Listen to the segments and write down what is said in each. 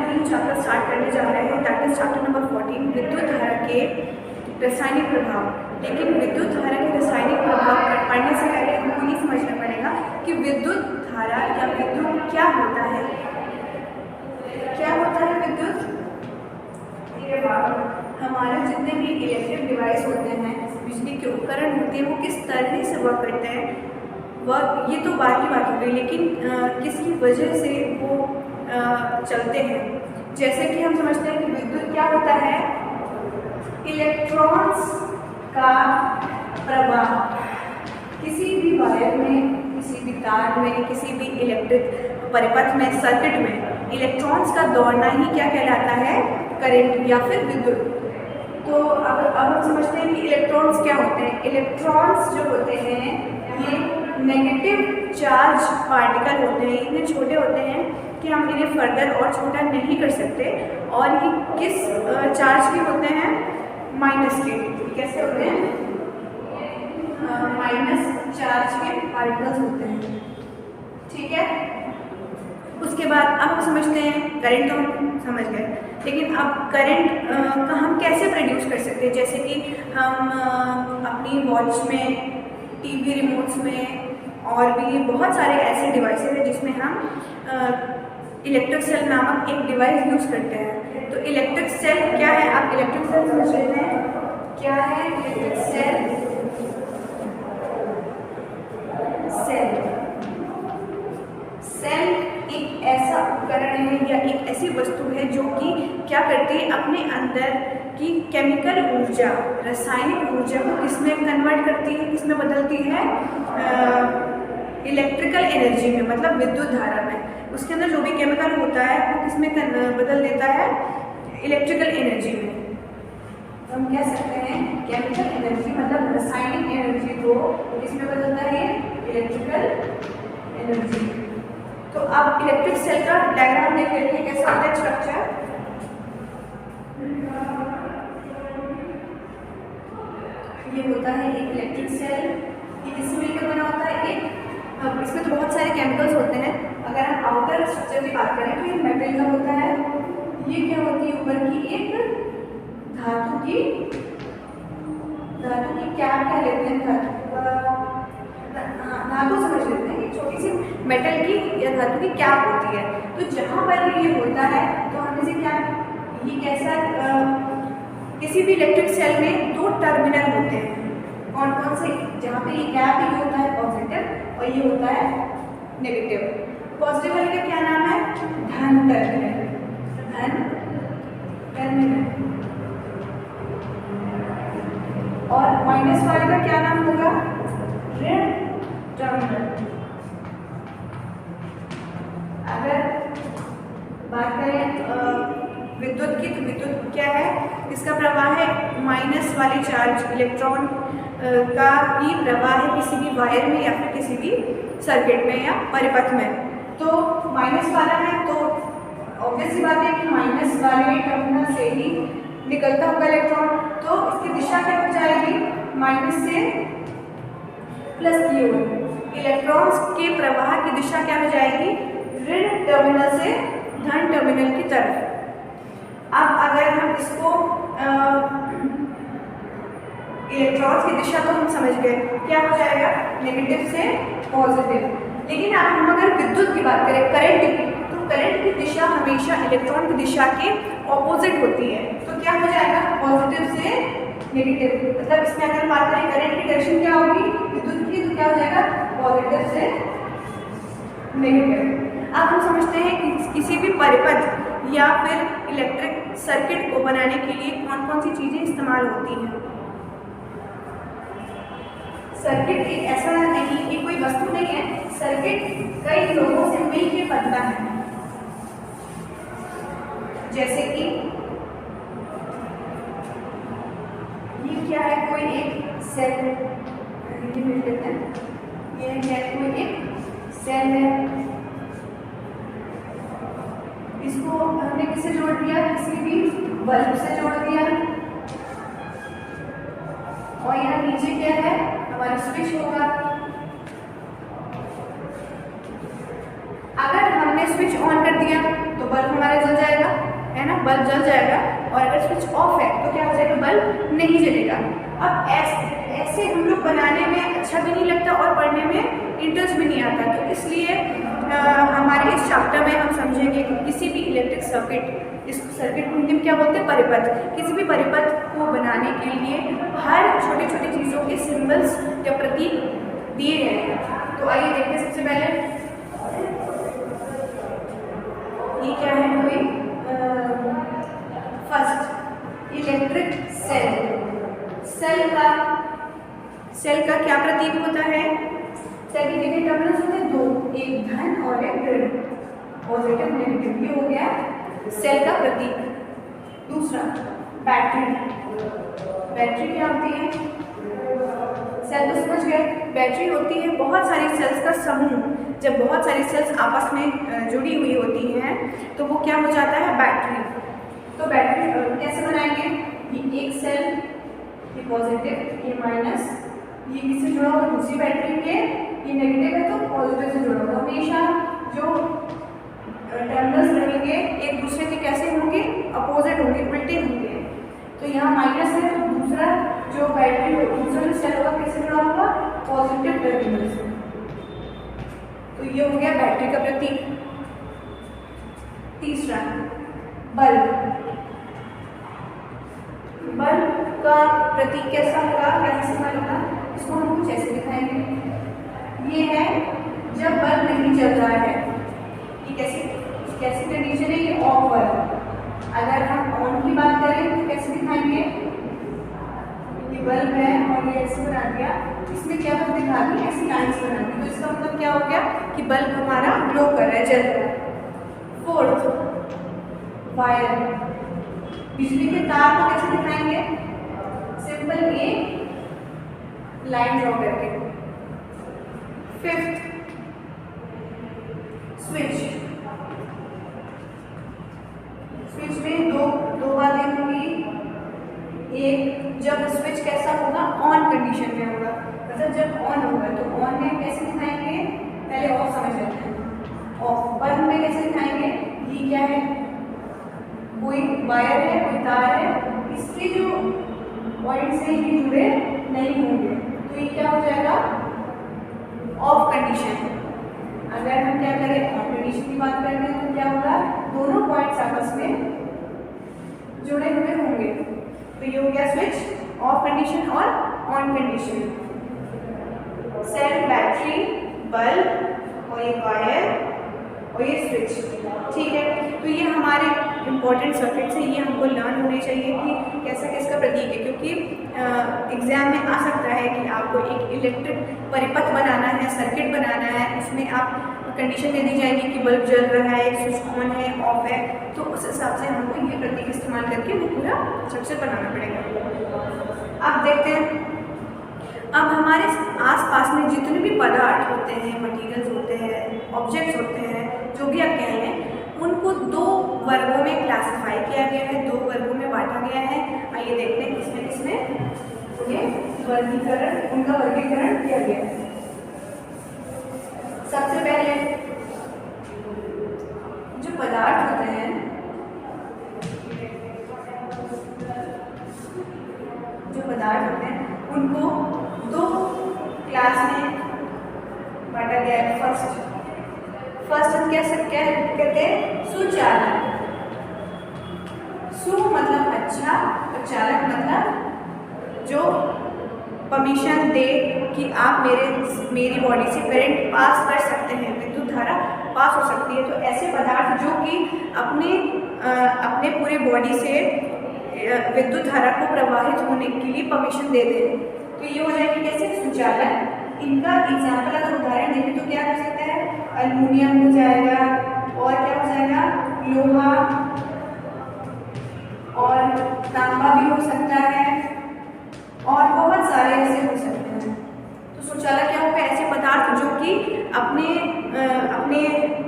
New chapter start करने जा रहे हैं, दैट इज चैप्टर नंबर 14, विद्युत धारा के रासायनिक प्रभाव। लेकिन विद्युत धारा के रासायनिक प्रभाव पढ़ने से पहले हमको ये समझना पड़ेगा कि विद्युत धारा या विद्युत क्या होता है। क्या होता है विद्युत? हमारे जितने भी इलेक्ट्रिक डिवाइस होते हैं, बिजली के उपकरण होते हैं, वो किस तरह से वर्क करते हैं, वह ये तो बात की बात हो गई, लेकिन किसकी वजह से वो चलते हैं। जैसे कि हम समझते हैं कि विद्युत क्या होता है, इलेक्ट्रॉन्स का प्रवाह किसी भी वायर में, किसी भी तार में, किसी भी इलेक्ट्रिक परिपथ में, सर्किट में इलेक्ट्रॉन्स का दौड़ना ही क्या कहलाता है, करंट या फिर विद्युत। तो अब हम समझते हैं कि इलेक्ट्रॉन्स क्या होते हैं। इलेक्ट्रॉन्स जो होते हैं ये नेगेटिव चार्ज पार्टिकल होते हैं, इतने छोटे होते हैं कि हम इन्हें फर्दर और छोटा नहीं कर सकते, और ये किस चार्ज के होते हैं, माइनस के। कैसे होते हैं, माइनस चार्ज के पार्टिकल्स होते हैं, ठीक है। उसके बाद अब हम समझते हैं करंट, तो हम समझ गए, लेकिन अब करंट का हम कैसे प्रोड्यूस कर सकते हैं। जैसे कि हम अपनी वॉच में, टीवी रिमोट्स में, और भी बहुत सारे ऐसे डिवाइसेस हैं जिसमें हम इलेक्ट्रिक सेल नामक एक डिवाइस यूज़ करते हैं। तो इलेक्ट्रिक सेल क्या है, आप इलेक्ट्रिक सेल समझ रहे हैं, क्या है इलेक्ट्रिक सेल? सेल एक ऐसा उपकरण है या एक ऐसी वस्तु है जो कि क्या करती है, अपने अंदर की केमिकल ऊर्जा, रासायनिक ऊर्जा को किसमें कन्वर्ट करती है, किसमें बदलती है, इलेक्ट्रिकल एनर्जी में, मतलब विद्युत धारा में। उसके अंदर जो भी केमिकल होता है वो किसमें बदल देता है, इलेक्ट्रिकल एनर्जी में। तो हम कह सकते हैं केमिकल एनर्जी मतलब रासायनिक एनर्जी को किसमें बदलता है, इलेक्ट्रिकल एनर्जी। तो अब इलेक्ट्रिक सेल का डायग्राम देख लेते हैं कैसा होता है स्ट्रक्चर। ये होता है एक इलेक्ट्रिक सेल, ये किससे मिलकर बना होता है, एक इसमें तो बहुत सारे केमिकल्स होते हैं। अगर हम आउटर स्ट्रक्चर की बात करें तो ये मेटल का होता है, ये क्या होती है, ऊपर की एक धातु की क्या लेते हैं, धातु समझ लेते हैं, एक छोटी सी मेटल की या धातु की कैप होती है। तो जहाँ पर ये होता है तो हम इसे क्या, ये कैसा, किसी भी इलेक्ट्रिक सेल में दो टर्मिनल होते हैं, कौन कौन से, जहाँ पे ये कैप, ये होता है पॉजिटिव और ये होता है नेगेटिव। पॉजिटिव वाले का क्या नाम है, धन टर्मिनल, धन टर्मिनल, और माइनस वाले का क्या नाम होगा, ऋण टर्मिनल। अगर बात करें विद्युत की, तो विद्युत क्या है, इसका प्रवाह है माइनस वाले चार्ज इलेक्ट्रॉन का ही प्रवाह है किसी भी वायर में या फिर किसी भी सर्किट में या परिपथ में। तो माइनस वाला है तो ऑब्वियस सी बात है कि माइनस वाले टर्मिनल से ही निकलता होगा इलेक्ट्रॉन, तो इसकी दिशा क्या हो जाएगी, माइनस से प्लस की ओर। इलेक्ट्रॉन्स के प्रवाह की दिशा क्या हो जाएगी, ऋण टर्मिनल से धन टर्मिनल की तरफ। अब अगर हम इसको इलेक्ट्रॉन्स की दिशा तो हम समझ गए, क्या हो जाएगा, नेगेटिव से पॉजिटिव। लेकिन अब हम अगर विद्युत की बात करें, करंट की, तो करंट की दिशा हमेशा इलेक्ट्रॉन की दिशा के ऑपोजिट होती है। तो क्या हो जाएगा, पॉजिटिव से नेगेटिव। मतलब इसमें अगर बात करें करंट की डायरेक्शन क्या होगी, विद्युत की, तो क्या हो जाएगा, पॉजिटिव से नेगेटिव। अब हम समझते हैं कि किसी भी परिपथ या फिर इलेक्ट्रिक सर्किट को बनाने के लिए कौन कौन सी चीज़ें इस्तेमाल होती हैं। सर्किट एक ऐसा नहीं, ये कोई वस्तु नहीं है, सर्किट कई लोगों से मिलकर बनता है। जैसे कि ये क्या है, कोई एक सेल, ये मिल लेते हैं, ये है कोई एक सेल है, इसको हमने किससे जोड़ दिया, किसी भी बल्ब से जोड़ दिया, और यहाँ नीचे क्या है, हमारा स्विच होगा। अगर हमने स्विच ऑन कर दिया तो बल्ब हमारा जल जाएगा, तो क्या हो जाएगा, बल्ब नहीं जलेगा। अब ऐसे हम लोग बनाने में अच्छा भी नहीं लगता और पढ़ने में इंटरेस्ट भी नहीं आता। तो इसलिए हमारे इस चैप्टर में हम समझेंगे कि किसी भी इलेक्ट्रिक सर्किट, इस सर्किट को हिंदी में क्या बोलते हैं, परिपथ, किसी भी परिपथ को बनाने के लिए हर छोटी छोटी चीज़ों के सिंबल्स या प्रतीक दिए गए हैं। तो आइए देखते हैं। सबसे पहले ये क्या है, कोई फर्स्ट इलेक्ट्रिक सेल का क्या प्रतीक होता है? सेल के कितने टर्मिनल्स होते हैं, 2, एक धन और एक ऋण, पॉजिटिव नेगेटिव। ये हो गया सेल का प्रतीक। दूसरा बैटरी क्या होती है? सेल तो समझ गए, बैटरी होती है बहुत सारी सेल्स का समूह। जब बहुत सारी सेल्स आपस में जुड़ी हुई होती हैं तो वो क्या हो जाता है, बैटरी। तो बैटरी कैसे बनाएंगे, ये एक सेल, ये पॉजिटिव, ये माइनस, ये किससे जुड़ा हुआ, दूसरी बैटरी के, ये नेगेटिव है तो पॉजिटिव से जुड़ा हुआ। हमेशा जो टर्मिनल्स रहेंगे एक दूसरे के कैसे होंगे, अपोजिट होंगे, उल्टे होंगे। तो यहाँ माइनस है तो दूसरा जो बैटरी हो, दूसरा जो सेल होगा कैसे जुड़ा होगा, पॉजिटिव टर्मिनल से। तो ये हो गया बैटरी का प्रतीक। तीसरा बल्ब का प्रतीक कैसा होगा, कैसे सिंबल होगा, इसको हम कुछ ऐसे दिखाएंगे। ये है जब बल्ब नहीं जल रहा है, ये कैसी कंडीशन है, ये ऑफ बल्ब। अगर हम ऑन की बात करें तो कैसे दिखाएंगे, ये बल्ब है और ये ऐसे बना दिया, इसमें क्या हम दिखा दी, ऐसी लाइन्स बना दी। तो इसका मतलब क्या हो गया कि बल्ब हमारा ग्लो कर रहा है, जल रहा है। फोर्थ वायर, बिजली के तार को कैसे दिखाएंगे, सिंपल एक लाइन ड्रॉ करके। फिफ्थ स्विच में दो बातें होंगी। एक, जब स्विच कैसा होगा, ऑन कंडीशन में होगा, मतलब जब ऑन होगा। तो ऑन में कैसे दिखाएंगे, पहले ऑफ समझ लेते हैं। ऑफ बल्ब में कैसे दिखाएंगे, ये क्या है, कोई वायर है, कोई तार है, इसके जो पॉइंट से ये जुड़े नहीं होंगे, तो ये क्या हो जाएगा, ऑफ कंडीशन। अगर हम क्या करें, ऑन कंडीशन की बात करते हैं तो क्या होगा, दोनों पॉइंट्स आपस में जुड़े हुए होंगे। तो ये हो गया स्विच, ऑफ कंडीशन और on condition. Cell, battery, bulb और ये वायर और ये स्विच, ठीक है। तो ये हमारे इम्पोर्टेंट सर्किट्स हैं, ये हमको लर्न होने चाहिए कि कैसा किसका प्रतीक है, क्योंकि एग्जाम में आ सकता है कि आपको एक इलेक्ट्रिक परिपथ बनाना है, सर्किट बनाना है, उसमें आप कंडीशन दे दी जाएगी कि बल्ब जल रहा है, स्विच ऑन है, ऑफ है, तो उस हिसाब से हमको ये प्रतीक इस्तेमाल करके वो पूरा स्ट्रक्चर बनाना पड़ेगा। अब देखते हैं, अब हमारे आसपास में जितने भी पदार्थ होते हैं, मटेरियल्स होते हैं, ऑब्जेक्ट्स होते हैं, जो भी आप कह लें, उनको दो वर्गों में क्लासिफाई किया गया है, दो वर्गों में बांटा गया है। आइए देखते हैं किसमें उनका वर्गीकरण किया गया है। सबसे पहले जो पदार्थ होते हैं, उनको दो क्लास में बांटा गया है। फर्स्ट हम क्या कहते हैं, सुचालक। सु मतलब अच्छा और चालक मतलब जो परमिशन दे कि आप मेरी बॉडी से करंट पास कर सकते हैं, विद्युत धारा पास हो सकती है। तो ऐसे पदार्थ जो कि अपने पूरे बॉडी से विद्युत धारा को प्रवाहित होने के लिए परमिशन दे दें, तो ये हो जाएगी कैसे, सुचालक। इनका एग्जाम्पल अगर उदाहरण देखें तो क्या हो सकता है, एल्युमिनियम हो जाएगा, और क्या हो जाएगा, लोहा और तांबा भी हो सकता है, और बहुत सारे ऐसे हो सकते हैं। तो सुचालक क्या होगा, ऐसे पदार्थ जो कि अपने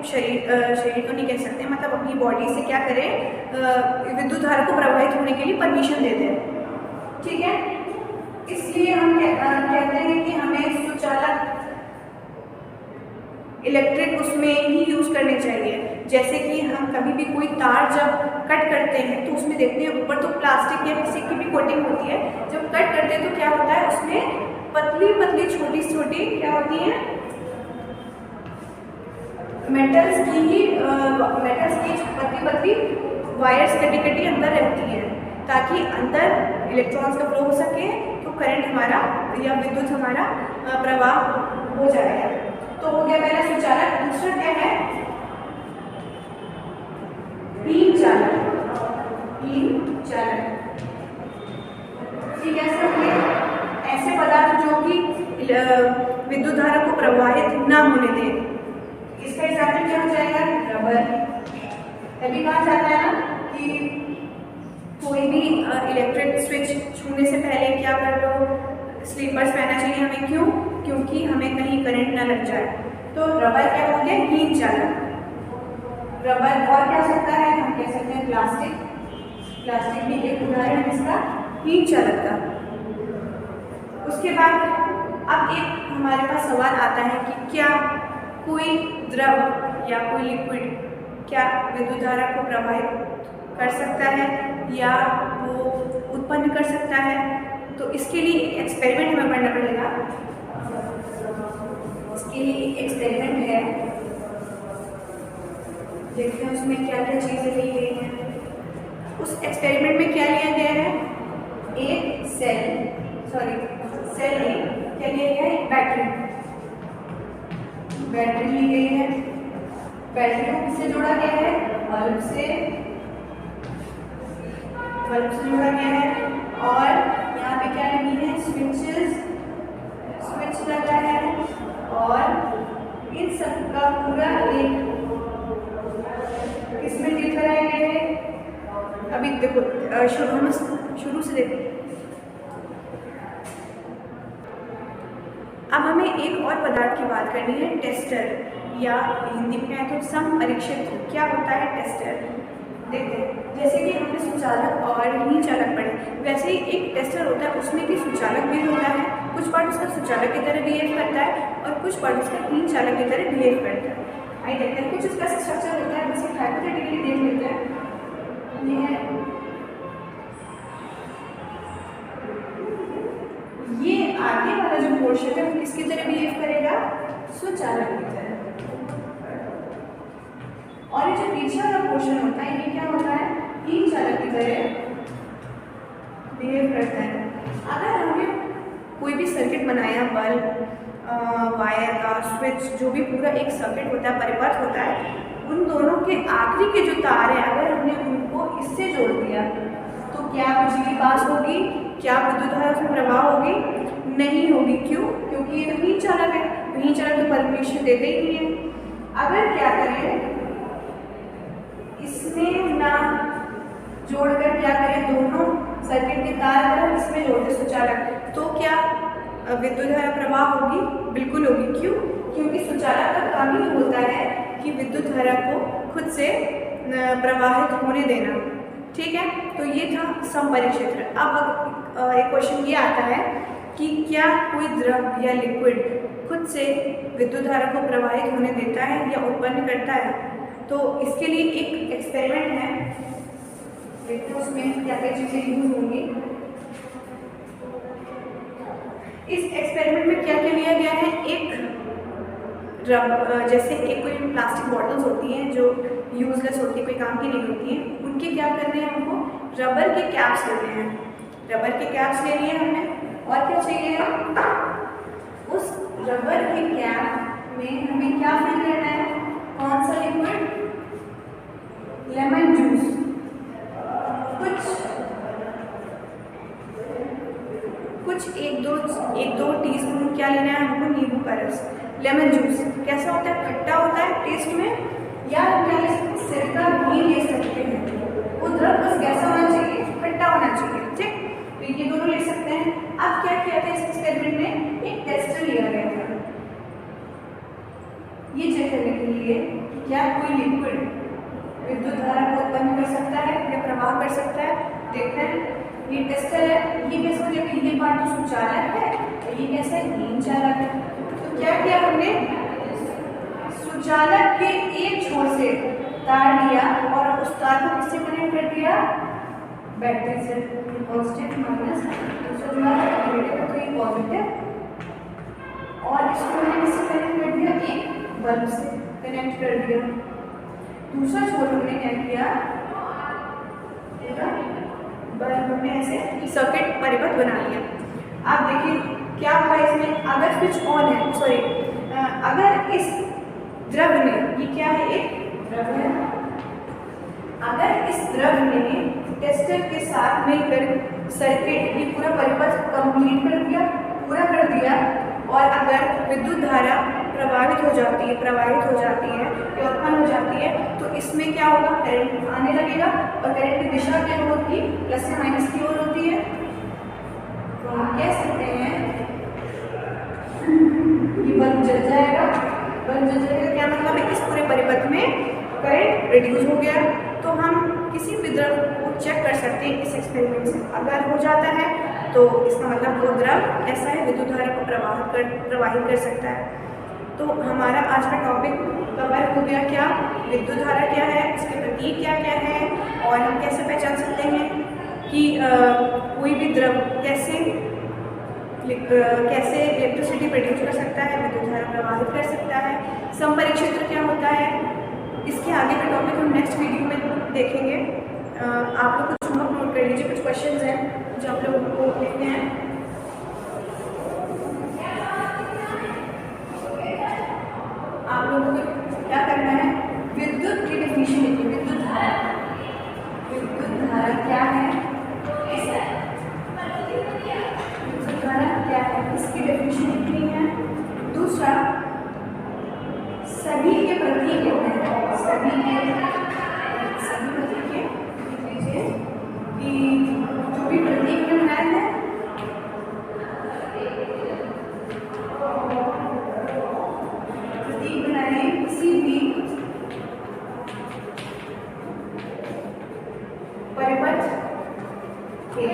शरीर को नहीं कह सकते, मतलब अपनी बॉडी से क्या करें, विद्युत धारा को प्रवाहित होने के लिए परमिशन दे दें, ठीक है। इसलिए हम कहते हैं कि हमें सुचालक इलेक्ट्रिक उसमें ही यूज करने चाहिए। जैसे कि हम कभी भी कोई तार जब कट करते हैं तो उसमें देखते हैं ऊपर तो प्लास्टिक या किसी की भी कोटिंग होती है, जब कट करते हैं तो क्या होता है उसमें पतली पतली छोटी छोटी क्या होती हैं मेटल्स की पतली पतली वायर्स कटी कटी अंदर रहती है, ताकि अंदर इलेक्ट्रॉन्स का फ्लो हो सके, तो करंट हमारा या विद्युत हमारा प्रवाह हो जाएगा। तो हो गया पहला सुचालक। दूसरा क्या है हीन चालक। हीन चालक ये कैसे होंगे? ऐसे पदार्थ जो कि विद्युत धारा को प्रवाहित ना होने दें। इसका एग्जाम्पल क्या हो जाएगा? रबर। तभी कहा जाता है ना कि कोई भी इलेक्ट्रिक स्विच छूने से पहले क्या कर लो, स्लीपर्स पहनना चाहिए हमें। क्यों? क्योंकि हमें कहीं करंट ना लग जाए। तो रबर क्या हो गया? हीन चालक। रबर और क्या हो सकता है? हम कह सकते हैं प्लास्टिक। प्लास्टिक भी एक उदाहरण है इसका हीन चालक का। उसके बाद अब एक हमारे पास सवाल आता है कि क्या कोई द्रव या कोई लिक्विड क्या विद्युत धारा को प्रवाहित कर सकता है या वो उत्पन्न कर सकता है? तो इसके लिए एक एक्सपेरिमेंट हमें करना पड़ेगा। इसके लिए एक एक्सपेरिमेंट है, देखते हैं उसमें क्या क्या चीज़ें ली गई हैं। उस एक्सपेरिमेंट में क्या लिया गया है? एक सेल में क्या लिया गया है? बैटरी ली गई है। बैटरी को किससे जोड़ा गया है? बल्ब से जोड़ा गया है। और यहाँ पे क्या लगी है? स्विच लगा है। और इन सब का पूरा एक इसमें डील कराया गया है। अभी देखो शुरू से देखो। अब हमें एक और पदार्थ की बात करनी है, टेस्टर, या हिंदी में कहें तो समपरीक्षित। क्या होता है टेस्टर? देखते हैं। जैसे कि हमने सुचालक और हीन चालक पढ़े, वैसे ही एक टेस्टर होता है, उसमें भी सुचालक भी होता है। कुछ पार्ट उसका सुचालक की तरह बिहेव करता है और कुछ पार्ट उसका हीन चालक की तरह बिहेव करता है। आइए देखते हैं। कुछ उसका स्ट्रक्चर होता है, बस एक हाइपोथेटिकली देख लेते हैं। ये आगे वाला जो पोर्शन है वो किसकी तरह बिहेव करेगा? सुचालक की तरह। और ये जो पीछे वाला पोर्शन होता है ये क्या होता है? हीन चालक की तरह बिहेव करता है। अगर हमने कोई भी सर्किट बनाया, बल्ब, वायर का, स्विच, जो भी पूरा एक सर्किट होता है, परिपथ होता है, उन दोनों के आखिरी के जो तार है अगर हमने उनको इससे जोड़ दिया तो क्या बिजली पास होगी? क्या विद्युत धारा उसमें प्रवाह होगी? नहीं होगी। क्यों? क्योंकि ये तो हीन चालक है। हीन चालक तो परमिशन देते ही नहीं है। अगर क्या करें, इसमें ना जोड़कर क्या करें, दोनों सर्किट के तार अगर इसमें जोड़ते सुचालक, तो क्या विद्युत धारा प्रवाह होगी? बिल्कुल होगी। क्यों? क्योंकि सुचालक का काम ही होता है कि विद्युत धारा को खुद से प्रवाहित होने देना। ठीक है, तो ये था समपरिक्षेत्र। अब एक क्वेश्चन ये आता है कि क्या कोई द्रव या लिक्विड खुद से विद्युत धारा को प्रवाहित होने देता है या उत्पन्न करता है? तो इसके लिए एक एक्सपेरिमेंट है, देखते हैं उसमें क्या क्या चीज़ें यूज होंगी। इस एक्सपेरिमेंट में क्या क्या लिया गया है? एक जैसे एक कोई प्लास्टिक बॉटल्स होती हैं जो यूजलेस होती है, कोई काम की नहीं होती हैं, उनके क्या करने हैं? हमको रबर के कैप्स लेने हैं। रबर के कैप्स ले लिए हमने। और क्या चाहिए? उस रबर के कैप में हमें क्या फिल करना है? कौन सा लिक्विड? Lemon juice. कुछ एक दो टीस्पून क्या लेना है हमको? नींबू का रस। लेमन जूस कैसा होता है? खट्टा होता है टेस्ट में, या क्या ले सकते हैं? सिरका भी ले सकते हैं। वो द्रव बस कैसा होना चाहिए? खट्टा होना चाहिए। ठीक, तो ये दोनों ले सकते हैं। अब क्या किया था इस एक्सपेरिमेंट में? एक टेस्टर लिया गया था ये चेक करने के लिए क्या कोई लिक्विड विद्युत धारा को उत्पन्न कर सकता है या प्रवाह कर सकता है। देखते हैं। ये टेस्टर है, ये कैसे हो जाएगा? ये पार्ट तो सुचालक है, ये कैसा है? हीन चालक है। तो क्या किया हमने? सुचालक के एक छोर से तार लिया और उस तार को किससे कनेक्ट कर दिया, बैटरी से, पॉजिटिव माइनस, दूसरा जुड़ा नेगेटिव है तो ये पॉजिटिव, और इसको मैंने किससे कनेक्ट कर दिया, एक बल्ब से कनेक्ट कर दिया। दूसरा छोर हमने क्या किया, बल्ब में ऐसे सर्किट परिपथ बना लिया। आप देखिए क्या हुआ इसमें, अगर स्विच ऑन है, सॉरी अगर इस द्रव में, ये क्या है, एक द्रव है, अगर इस द्रव में टेस्टर के साथ मिलकर सर्किट ये पूरा परिपथ कंप्लीट कर दिया, पूरा कर दिया, और अगर विद्युत धारा प्रवाहित हो जाती है या उत्पन्न हो जाती है, तो इसमें क्या होगा, करंट आने लगेगा, और करंट की दिशा क्या होगी, प्लस से माइनस की ओर होती है। तो हम कह सकते हैं कि बल्ब जल जाएगा, क्या मतलब है, इस पूरे परिपथ में करंट रिड्यूस हो गया। तो हम किसी भी द्रव को चेक कर सकते हैं इस एक्सपेरिमेंट से, अगर हो जाता है तो इसका मतलब वो द्रव ऐसा है विद्युत धारा को प्रवाहित कर सकता है। तो हमारा आज का टॉपिक कवर हो गया, क्या विद्युत धारा क्या है, इसके प्रतीक क्या क्या है, और हम कैसे पहचान सकते हैं कि कोई भी द्रव कैसे इलेक्ट्रिसिटी प्रोड्यूस कर सकता है, विद्युत धारा प्रवाहित कर सकता है, समपरिक क्षेत्र क्या होता है। इसके आगे का टॉपिक हम नेक्स्ट वीडियो में देखेंगे। आप लोग कुछ होमवर्क नोट कर लीजिए, कुछ क्वेश्चंस हैं जो आप लोगों को लिखने हैं। आप लोगों को क्या करना है, विद्युत की डेफिनेशन लिखिए, विद्युत धारा क्या है, विद्युत धारा क्या है, इसकी डेफिनेशन लिखनी है। दूसरा, सभी के प्रतीक लिखने हैं, सभी प्रतीक लिख लीजिए कि जो भी प्रतीक बनाए हैं किसी भी परिपथ के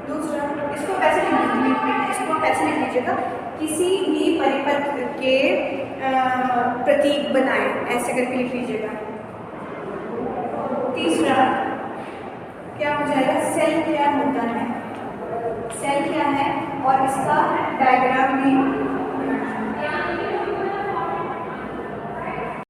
दूसरा, इसको कैसे लिख लीजिएगा, किसी भी परिपथ के प्रतीक बनाए, ऐसे करके लिख लीजिएगा। तीसरा क्या हो जाएगा, सेल क्या होता है, सेल क्या है, और इसका डायग्राम भी